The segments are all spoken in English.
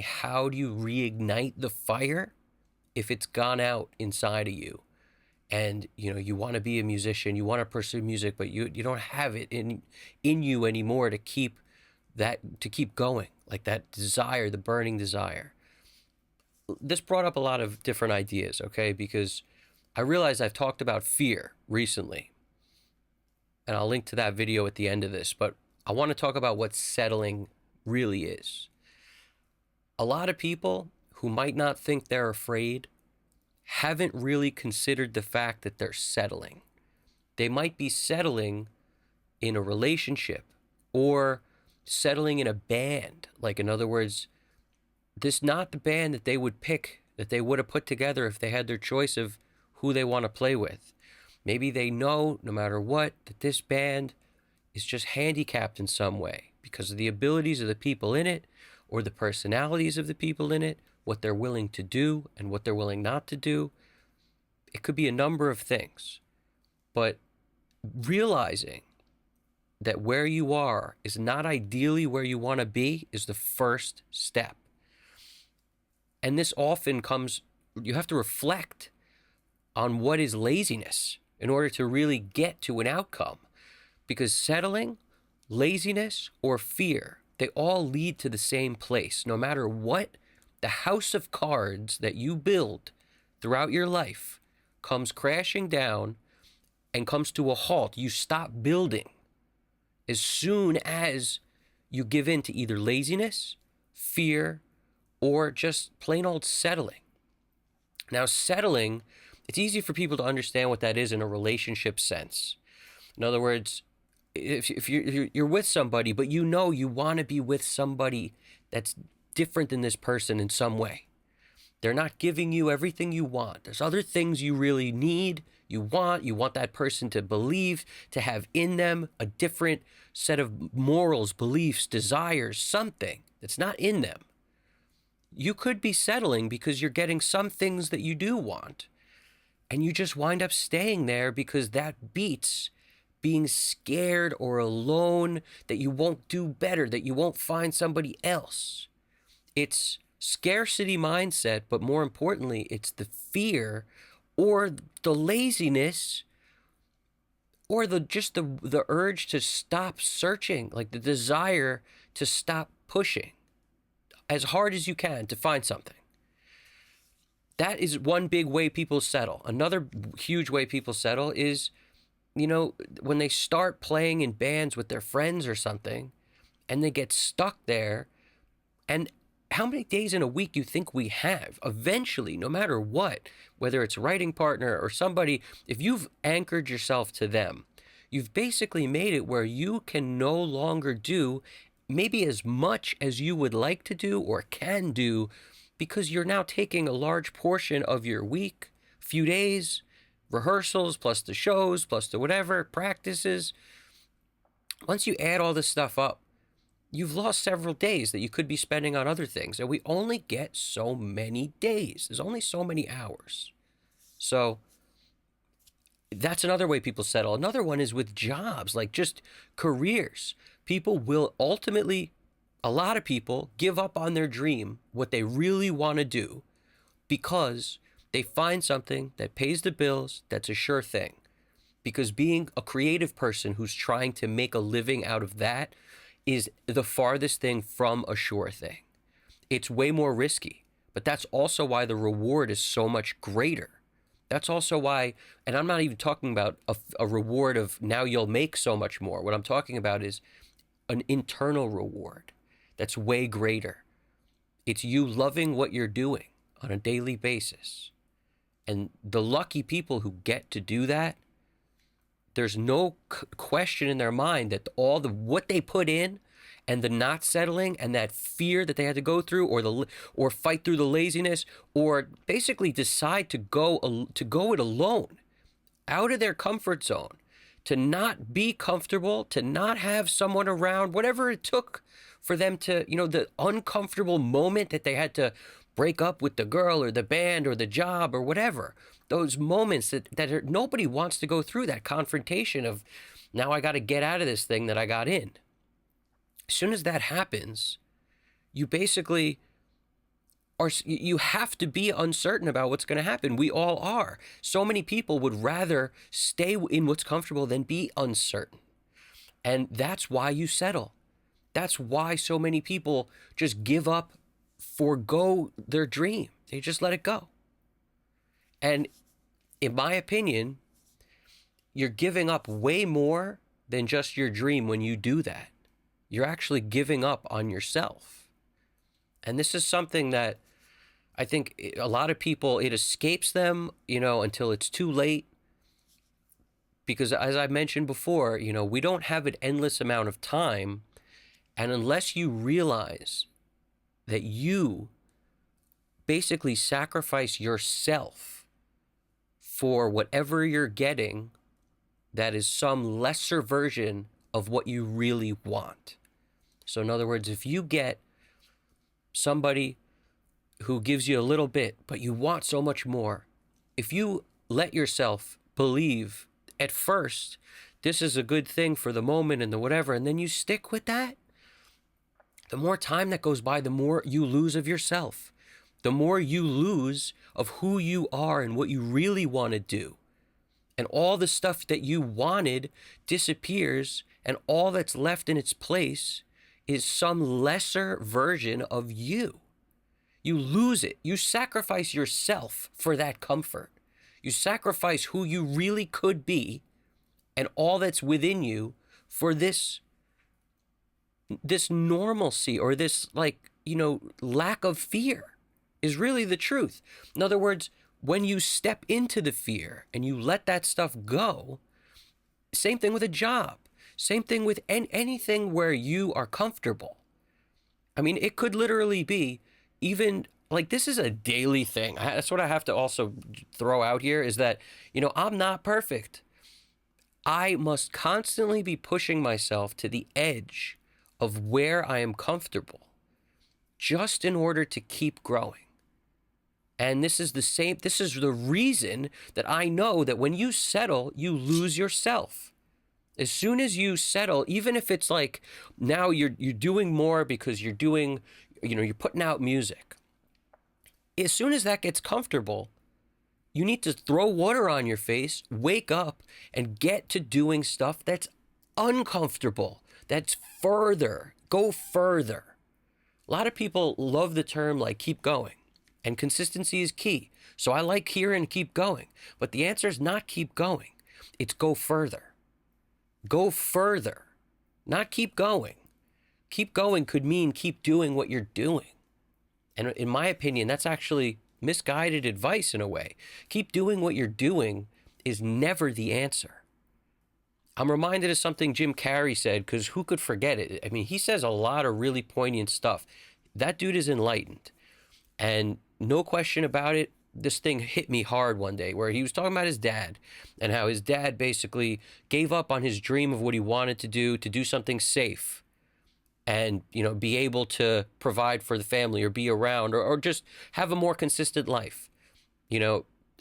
how do you reignite the fire if it's gone out inside of you? And you want to be a musician, you want to pursue music, but you don't have it in you anymore to keep going, like that desire, the burning desire. This brought up a lot of different ideas, okay? Because I realize I've talked about fear recently, and I'll link to that video at the end of this, but I want to talk about what settling really is. A lot of people who might not think they're afraid haven't really considered the fact that they're settling. They might be settling in a relationship or settling in a band. Like, in other words, this not the band that they would pick, that they would have put together if they had their choice of who they want to play with. Maybe they know, no matter what, that this band is just handicapped in some way because of the abilities of the people in it or the personalities of the people in it, what they're willing to do and what they're willing not to do. It could be a number of things. But realizing that where you are is not ideally where you want to be is the first step. And this often comes, you have to reflect on what is laziness in order to really get to an outcome. Because settling, laziness, or fear, they all lead to the same place. No matter what, the house of cards that you build throughout your life comes crashing down and comes to a halt. You stop building as soon as you give in to either laziness, fear, or just plain old settling. Now, settling, it's easy for people to understand what that is in a relationship sense. In other words, if you're with somebody, but you want to be with somebody that's different than this person in some way. They're not giving you everything you want. There's other things you really need, you want that person to believe, to have in them a different set of morals, beliefs, desires, something that's not in them. You could be settling because you're getting some things that you do want, and you just wind up staying there because that beats being scared or alone, that you won't do better, that you won't find somebody else. It's scarcity mindset, but more importantly, it's the fear or the laziness or the urge to stop searching, like the desire to stop pushing as hard as you can to find something. That is one big way people settle. Another huge way people settle is, when they start playing in bands with their friends or something, and they get stuck there. And how many days in a week you think we have? Eventually, no matter what, whether it's a writing partner or somebody, if you've anchored yourself to them, you've basically made it where you can no longer do maybe as much as you would like to do or can do, because you're now taking a large portion of your week, few days, rehearsals, plus the shows, plus the whatever, practices. Once you add all this stuff up, you've lost several days that you could be spending on other things. And we only get so many days. There's only so many hours. So that's another way people settle. Another one is with jobs, like just careers. People will ultimately, a lot of people give up on their dream, what they really want to do, because they find something that pays the bills, that's a sure thing. Because being a creative person who's trying to make a living out of that is the farthest thing from a sure thing. It's way more risky, but that's also why the reward is so much greater. That's also why, and I'm not even talking about a reward of now you'll make so much more. What I'm talking about is an internal reward that's way greater. It's you loving what you're doing on a daily basis. And the lucky people who get to do that, there's no question in their mind that all the what they put in and the not settling and that fear that they had to go through, or fight through the laziness, or basically decide to go it alone, out of their comfort zone, to not be comfortable, to not have someone around, whatever it took for them to, the uncomfortable moment that they had to break up with the girl or the band or the job or whatever. Those moments that nobody wants to go through, that confrontation of, now I got to get out of this thing that I got in. As soon as that happens, you basically you have to be uncertain about what's going to happen. We all are. So many people would rather stay in what's comfortable than be uncertain. And that's why you settle. That's why so many people just give up, forego their dream. They just let it go. And in my opinion, you're giving up way more than just your dream when you do that. You're actually giving up on yourself. And this is something that I think a lot of people, it escapes them, until it's too late. Because as I mentioned before, we don't have an endless amount of time. And unless you realize that you basically sacrifice yourself for whatever you're getting, that is some lesser version of what you really want. So in other words, if you get somebody who gives you a little bit, but you want so much more, if you let yourself believe at first this is a good thing for the moment and the whatever, and then you stick with that, the more time that goes by, the more you lose of yourself. The more you lose of who you are and what you really want to do. And all the stuff that you wanted disappears, and all that's left in its place is some lesser version of you. You lose it. You sacrifice yourself for that comfort. You sacrifice who you really could be and all that's within you for this normalcy, or this lack of fear is really the truth. In other words, when you step into the fear and you let that stuff go, same thing with a job, same thing with anything where you are comfortable. I mean, it could literally be even like, this is a daily thing. That's what I have to also throw out here, is that, I'm not perfect. I must constantly be pushing myself to the edge of where I am comfortable, just in order to keep growing. And this is the reason that I know that when you settle, you lose yourself. As soon as you settle, even if it's like now you're doing more because you're doing, you're putting out music. As soon as that gets comfortable, you need to throw water on your face, wake up, and get to doing stuff that's uncomfortable, that's further, go further. A lot of people love the term like keep going, and consistency is key. So I like hearing keep going, but the answer is not keep going. It's go further. Go further, not keep going. Keep going could mean keep doing what you're doing. And in my opinion, that's actually misguided advice in a way. Keep doing what you're doing is never the answer. I'm reminded of something Jim Carrey said, because who could forget it? I mean, he says a lot of really poignant stuff. That dude is enlightened. And no question about it, this thing hit me hard one day, where he was talking about his dad and how his dad basically gave up on his dream of what he wanted to do something safe and, be able to provide for the family, or be around, or just have a more consistent life,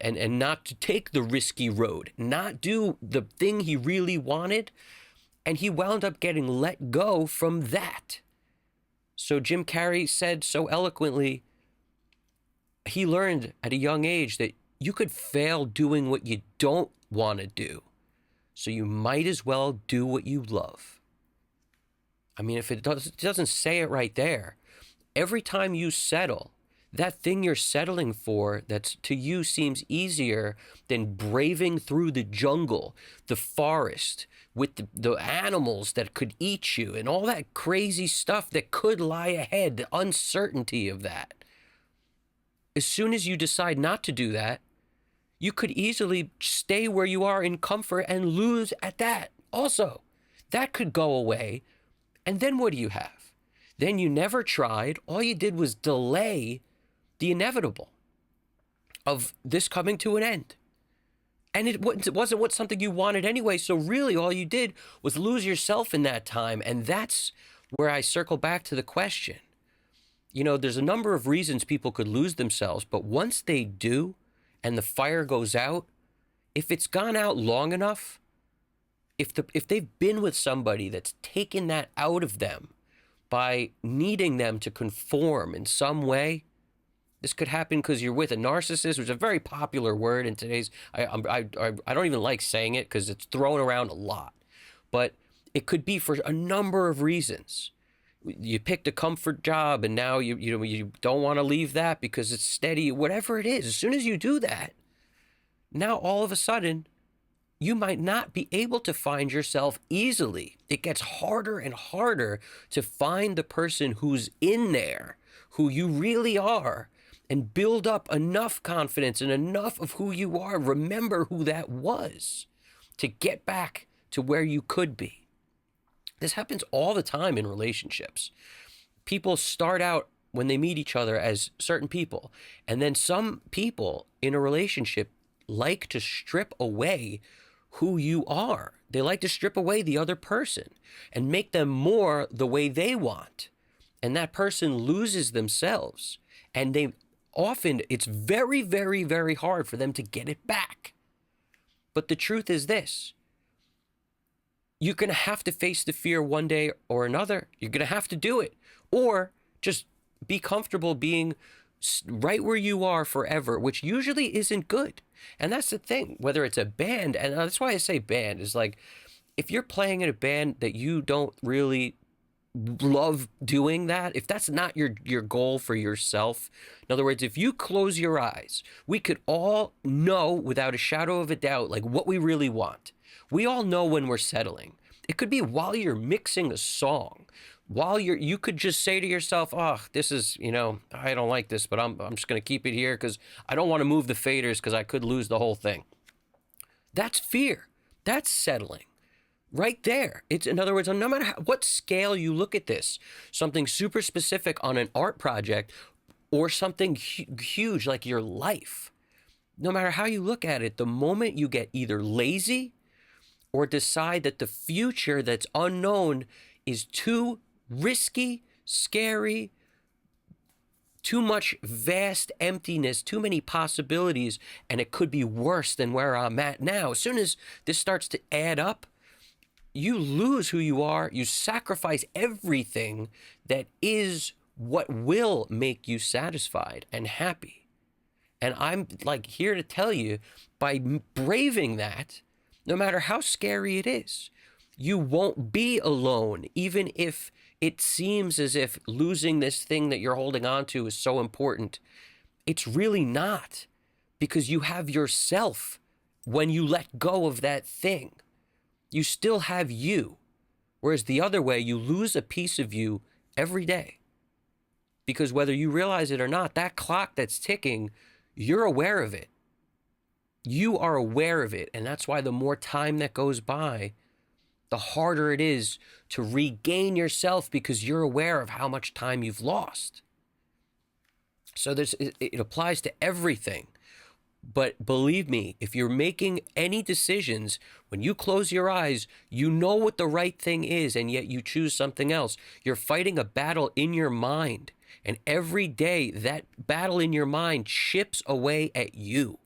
and not to take the risky road, not do the thing he really wanted. And he wound up getting let go from that. So Jim Carrey said so eloquently, he learned at a young age that you could fail doing what you don't want to do. So you might as well do what you love. I mean, if it doesn't say it right there, every time you settle, that thing you're settling for that to you seems easier than braving through the jungle, the forest, with the animals that could eat you and all that crazy stuff that could lie ahead, the uncertainty of that. As soon as you decide not to do that, you could easily stay where you are in comfort and lose at that also. That could go away. And then what do you have? Then you never tried. All you did was delay the inevitable of this coming to an end. And it wasn't something you wanted anyway. So really all you did was lose yourself in that time. And that's where I circle back to the question. There's a number of reasons people could lose themselves, but once they do and the fire goes out, if it's gone out long enough, if they've been with somebody that's taken that out of them by needing them to conform in some way, This could happen because you're with a narcissist, which is a very popular word in today's. I don't even like saying it because it's thrown around a lot, but it could be for a number of reasons. You picked a comfort job and now you don't want to leave that because it's steady. Whatever it is, as soon as you do that, now all of a sudden, you might not be able to find yourself easily. It gets harder and harder to find the person who's in there, who you really are, and build up enough confidence and enough of who you are. Remember who that was to get back to where you could be. This happens all the time in relationships. People start out when they meet each other as certain people, and then some people in a relationship like to strip away who you are. They like to strip away the other person and make them more the way they want. And that person loses themselves. And it's very, very, very hard for them to get it back. But the truth is this: you're going to have to face the fear one day or another. You're going to have to do it. Or just be comfortable being right where you are forever, which usually isn't good. And that's the thing, whether it's a band, and that's why I say band, is like, if you're playing in a band that you don't really love doing that, if that's not your goal for yourself, in other words, if you close your eyes, we could all know without a shadow of a doubt, like, what we really want. We all know when we're settling. It could be while you're mixing a song, while you could just say to yourself, oh, this is, I don't like this, but I'm just going to keep it here because I don't want to move the faders because I could lose the whole thing. That's fear. That's settling. Right there. It's, in other words, no matter what scale you look at this, something super specific on an art project or something huge like your life, no matter how you look at it, the moment you get either lazy or decide that the future that's unknown is too risky, scary, too much vast emptiness, too many possibilities, and it could be worse than where I'm at now. As soon as this starts to add up, you lose who you are. You sacrifice everything that is what will make you satisfied and happy. And I'm like here to tell you, by braving that, no matter how scary it is, you won't be alone, even if it seems as if losing this thing that you're holding on to is so important. It's really not, because you have yourself when you let go of that thing. You still have you. Whereas the other way, you lose a piece of you every day. Because whether you realize it or not, that clock that's ticking, you're aware of it. You are aware of it. And that's why the more time that goes by, the harder it is to regain yourself, because you're aware of how much time you've lost. So it applies to everything. But believe me, if you're making any decisions, when you close your eyes, you know what the right thing is, and yet you choose something else. You're fighting a battle in your mind. And every day, that battle in your mind chips away at you.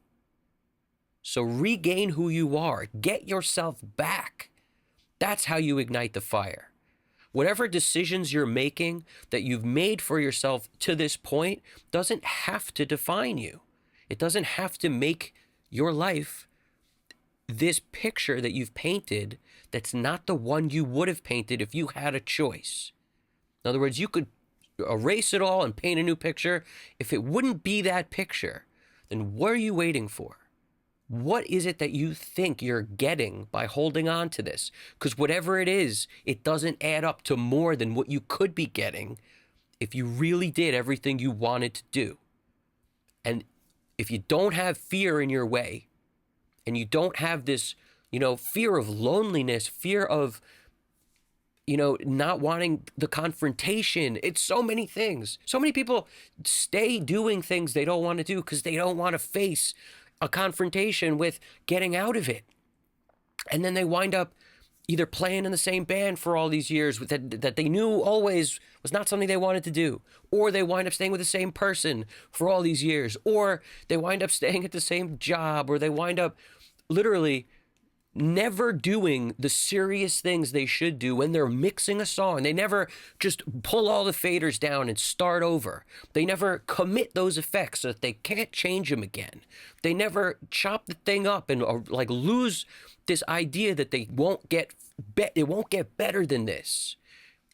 So regain who you are. Get yourself back. That's how you ignite the fire. Whatever decisions you're making that you've made for yourself to this point doesn't have to define you. It doesn't have to make your life this picture that you've painted that's not the one you would have painted if you had a choice. In other words, you could erase it all and paint a new picture. If it wouldn't be that picture, then what are you waiting for? What is it that you think you're getting by holding on to this? Because whatever it is, it doesn't add up to more than what you could be getting if you really did everything you wanted to do. And if you don't have fear in your way, and you don't have this, fear of loneliness, fear of, not wanting the confrontation, it's so many things. So many people stay doing things they don't want to do because they don't want to face a confrontation with getting out of it. And then they wind up either playing in the same band for all these years that they knew always was not something they wanted to do, or they wind up staying with the same person for all these years, or they wind up staying at the same job, or they wind up literally never doing the serious things they should do when they're mixing a song. They never just pull all the faders down and start over. They never commit those effects so that they can't change them again. They never chop the thing up and like lose this idea that they won't get it won't get better than this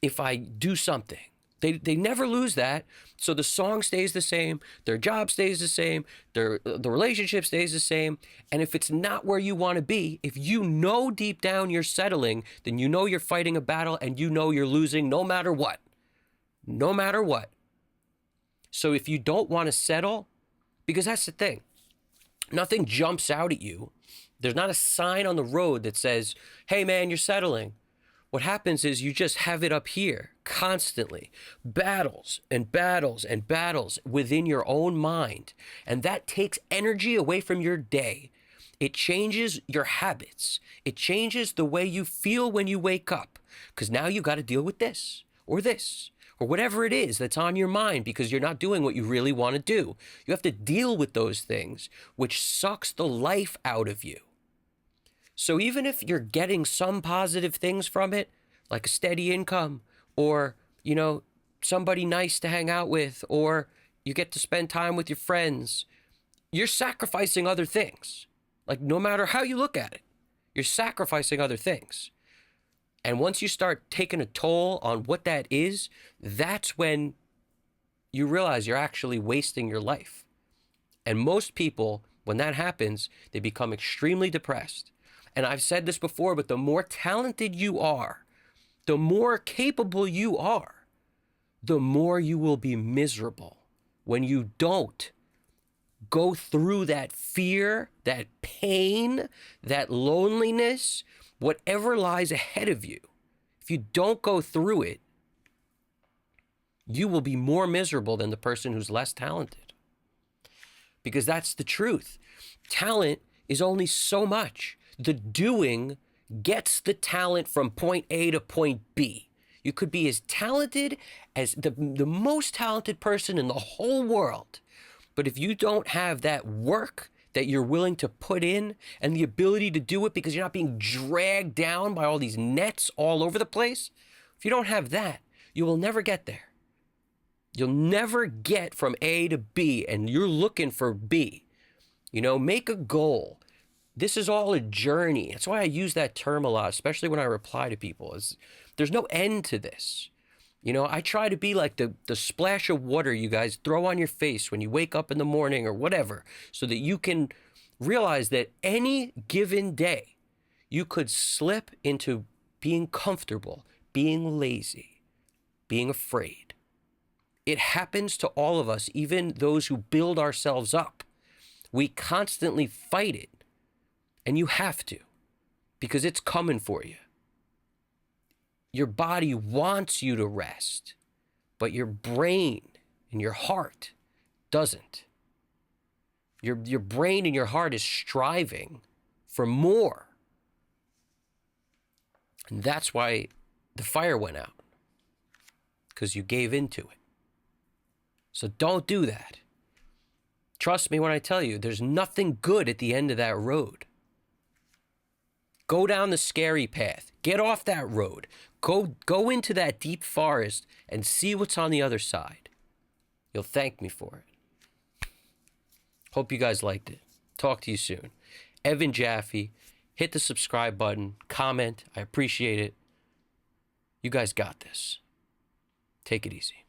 if I do something. They never lose that. So the song stays the same, their job stays the same, the relationship stays the same. And if it's not where you want to be, if you know deep down you're settling, then you know you're fighting a battle and you know you're losing no matter what. No matter what. So if you don't want to settle, because that's the thing, nothing jumps out at you. There's not a sign on the road that says, hey man, you're settling. What happens is you just have it up here constantly. Battles and battles and battles within your own mind. And that takes energy away from your day. It changes your habits. It changes the way you feel when you wake up. Because now you got to deal with this or whatever it is that's on your mind because you're not doing what you really want to do. You have to deal with those things, which sucks the life out of you. So even if you're getting some positive things from it, like a steady income or, you know, somebody nice to hang out with, or you get to spend time with your friends, you're sacrificing other things. Like no matter how you look at it, you're sacrificing other things. And once you start taking a toll on what that is, that's when you realize you're actually wasting your life. And most people, when that happens, they become extremely depressed. And I've said this before, but the more talented you are, the more capable you are, the more you will be miserable when you don't go through that fear, that pain, that loneliness, whatever lies ahead of you. If you don't go through it, you will be more miserable than the person who's less talented. Because that's the truth. Talent is only so much. The doing gets the talent from point A to point B. You could be as talented as the most talented person in the whole world. But if you don't have that work that you're willing to put in and the ability to do it because you're not being dragged down by all these nets all over the place, if you don't have that, you will never get there. You'll never get from A to B and you're looking for B. You know, make a goal. This is all a journey. That's why I use that term a lot, especially when I reply to people. There's no end to this. You know, I try to be like the splash of water you guys throw on your face when you wake up in the morning or whatever, so that you can realize that any given day you could slip into being comfortable, being lazy, being afraid. It happens to all of us, even those who build ourselves up. We constantly fight it. And you have to, because it's coming for you. Your body wants you to rest, but your brain and your heart doesn't. Your brain and your heart is striving for more. And that's why the fire went out, because you gave into it. So don't do that. Trust me when I tell you, there's nothing good at the end of that road. Go down the scary path. Get off that road. Go into that deep forest and see what's on the other side. You'll thank me for it. Hope you guys liked it. Talk to you soon. Evan Jaffe. Hit the subscribe button. Comment. I appreciate it. You guys got this. Take it easy.